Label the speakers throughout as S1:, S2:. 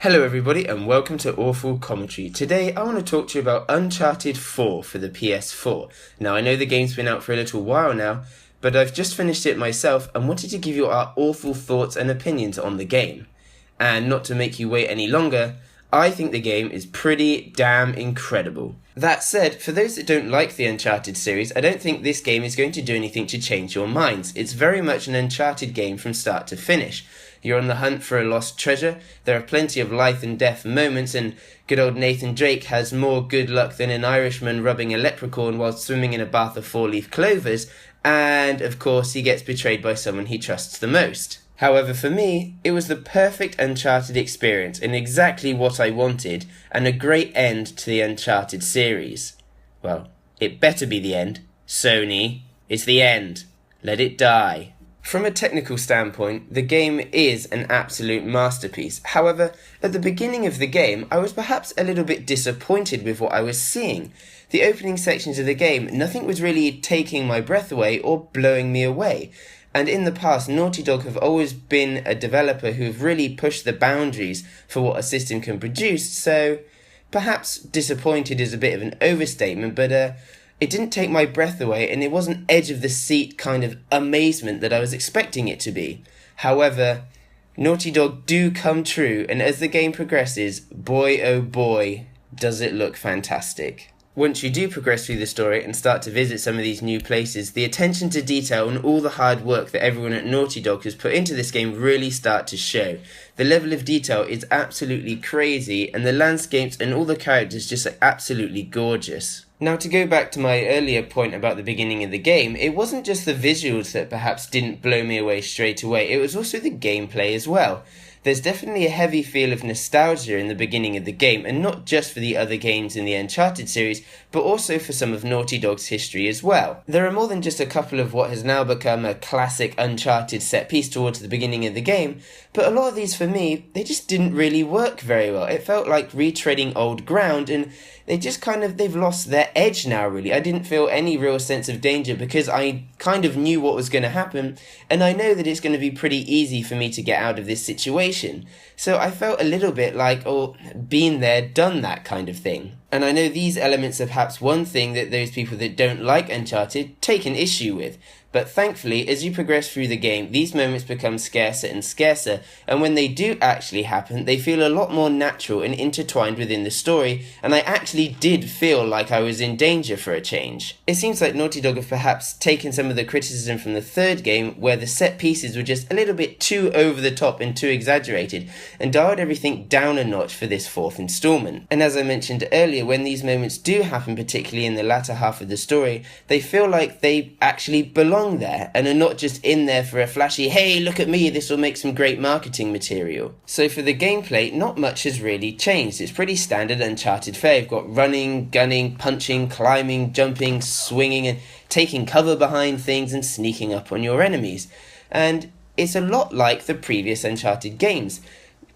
S1: Hello everybody and welcome to Awful Commentary. Today I want to talk to you about Uncharted 4 for the PS4. Now I know the game's been out for a little while now, but I've just finished it myself and wanted to give you our awful thoughts and opinions on the game. And not to make you wait any longer, I think the game is pretty damn incredible. That said, for those that don't like the Uncharted series, I don't think this game is going to do anything to change your minds. It's very much an Uncharted game from start to finish. You're on the hunt for a lost treasure, there are plenty of life and death moments, and good old Nathan Drake has more good luck than an Irishman rubbing a leprechaun while swimming in a bath of four-leaf clovers, and of course he gets betrayed by someone he trusts the most. However, for me, it was the perfect Uncharted experience and exactly what I wanted, and a great end to the Uncharted series. Well, it better be the end. Sony, it's the end. Let it die. From a technical standpoint, the game is an absolute masterpiece. However, at the beginning of the game, I was perhaps a little bit disappointed with what I was seeing. The opening sections of the game, nothing was really taking my breath away or blowing me away. And in the past, Naughty Dog have always been a developer who have really pushed the boundaries for what a system can produce, so perhaps disappointed is a bit of an overstatement, but it didn't take my breath away and it wasn't edge-of-the-seat kind of amazement that I was expecting it to be. However, Naughty Dog do come true, and as the game progresses, boy oh boy, does it look fantastic. Once you do progress through the story and start to visit some of these new places, the attention to detail and all the hard work that everyone at Naughty Dog has put into this game really start to show. The level of detail is absolutely crazy, and the landscapes and all the characters just are absolutely gorgeous. Now, to go back to my earlier point about the beginning of the game, it wasn't just the visuals that perhaps didn't blow me away straight away, it was also the gameplay as well. There's definitely a heavy feel of nostalgia in the beginning of the game, and not just for the other games in the Uncharted series, but also for some of Naughty Dog's history as well. There are more than just a couple of what has now become a classic Uncharted set piece towards the beginning of the game, but a lot of these for me, they just didn't really work very well. It felt like retreading old ground, and they've lost their edge now really. I didn't feel any real sense of danger because I kind of knew what was going to happen, and I know that it's going to be pretty easy for me to get out of this situation. So I felt a little bit like, been there, done that kind of thing. And I know these elements are perhaps one thing that those people that don't like Uncharted take an issue with. But thankfully, as you progress through the game, these moments become scarcer and scarcer, and when they do actually happen, they feel a lot more natural and intertwined within the story, and I actually did feel like I was in danger for a change. It seems like Naughty Dog have perhaps taken some of the criticism from the third game, where the set pieces were just a little bit too over the top and too exaggerated, and dialed everything down a notch for this fourth installment. And as I mentioned earlier, when these moments do happen, particularly in the latter half of the story, they feel like they actually belong there and are not just in there for a flashy, hey, look at me, this will make some great marketing material. So for the gameplay, not much has really changed. It's pretty standard Uncharted fare. You've got running, gunning, punching, climbing, jumping, swinging, and taking cover behind things and sneaking up on your enemies. And it's a lot like the previous Uncharted games.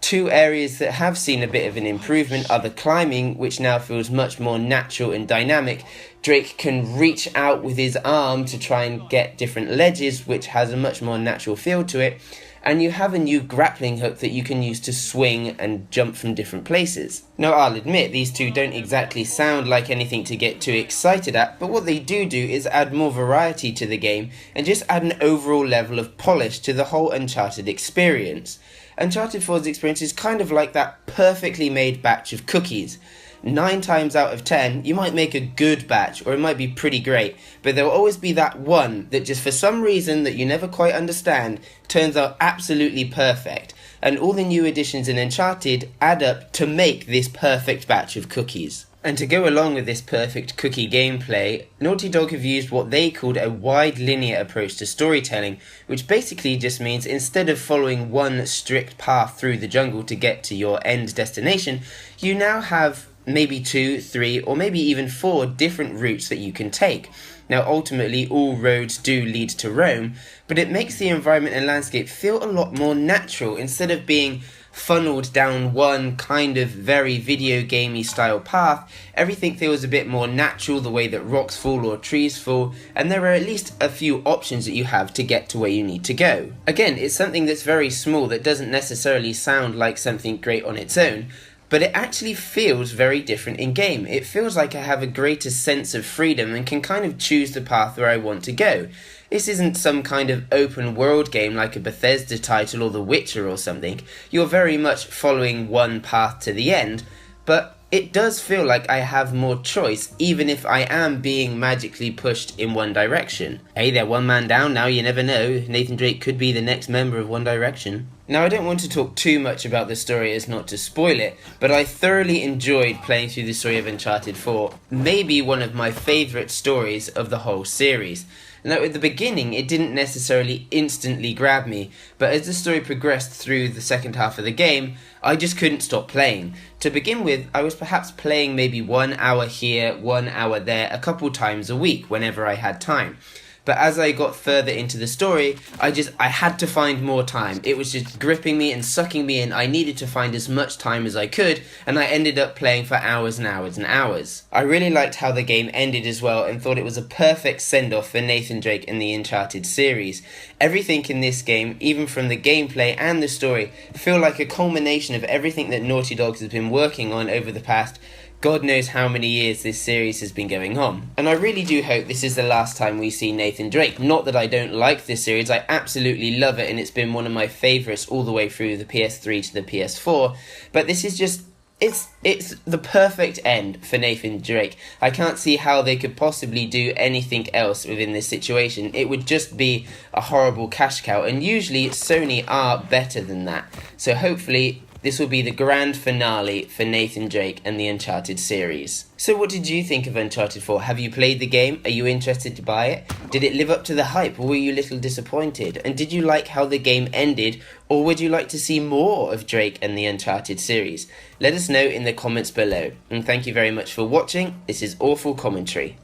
S1: Two areas that have seen a bit of an improvement are the climbing, which now feels much more natural and dynamic. Drake can reach out with his arm to try and get different ledges, which has a much more natural feel to it. And you have a new grappling hook that you can use to swing and jump from different places. Now, I'll admit, these two don't exactly sound like anything to get too excited at, but what they do is add more variety to the game and just add an overall level of polish to the whole Uncharted experience. Uncharted 4's experience is kind of like that perfectly made batch of cookies. 9 times out of 10, you might make a good batch, or it might be pretty great, but there will always be that one that just for some reason that you never quite understand, turns out absolutely perfect. And all the new additions in Uncharted add up to make this perfect batch of cookies. And to go along with this perfect cookie gameplay, Naughty Dog have used what they called a wide linear approach to storytelling, which basically just means instead of following one strict path through the jungle to get to your end destination, you now have maybe 2, 3, or maybe even 4 different routes that you can take. Now ultimately all roads do lead to Rome, but it makes the environment and landscape feel a lot more natural instead of being funneled down one kind of very video gamey style path. Everything feels a bit more natural, the way that rocks fall or trees fall, and there are at least a few options that you have to get to where you need to go. Again, it's something that's very small that doesn't necessarily sound like something great on its own, but it actually feels very different in game. It feels like I have a greater sense of freedom and can kind of choose the path where I want to go. This isn't some kind of open world game like a Bethesda title or The Witcher or something. You're very much following one path to the end, but it does feel like I have more choice, even if I am being magically pushed in one direction. Hey, they're one man down now, you never know. Nathan Drake could be the next member of One Direction. Now, I don't want to talk too much about the story as not to spoil it, but I thoroughly enjoyed playing through the story of Uncharted 4, maybe one of my favourite stories of the whole series. Now, at the beginning, it didn't necessarily instantly grab me, but as the story progressed through the second half of the game, I just couldn't stop playing. To begin with, I was perhaps playing maybe 1 hour here, 1 hour there, a couple times a week, whenever I had time. But as I got further into the story, I had to find more time. It was just gripping me and sucking me in. I needed to find as much time as I could, and I ended up playing for hours and hours and hours. I really liked how the game ended as well, and thought it was a perfect send-off for Nathan Drake and the Uncharted series. Everything in this game, even from the gameplay and the story, feel like a culmination of everything that Naughty Dog has been working on over the past God knows how many years this series has been going on. And I really do hope this is the last time we see Nathan Drake. Not that I don't like this series, I absolutely love it, and it's been one of my favourites all the way through the PS3 to the PS4. But this is just, it's the perfect end for Nathan Drake. I can't see how they could possibly do anything else within this situation. It would just be a horrible cash cow, and usually Sony are better than that. So hopefully this will be the grand finale for Nathan Drake and the Uncharted series. So what did you think of Uncharted 4? Have you played the game? Are you interested to buy it? Did it live up to the hype, or were you a little disappointed? And did you like how the game ended, or would you like to see more of Drake and the Uncharted series? Let us know in the comments below. And thank you very much for watching. This is Awful Commentary.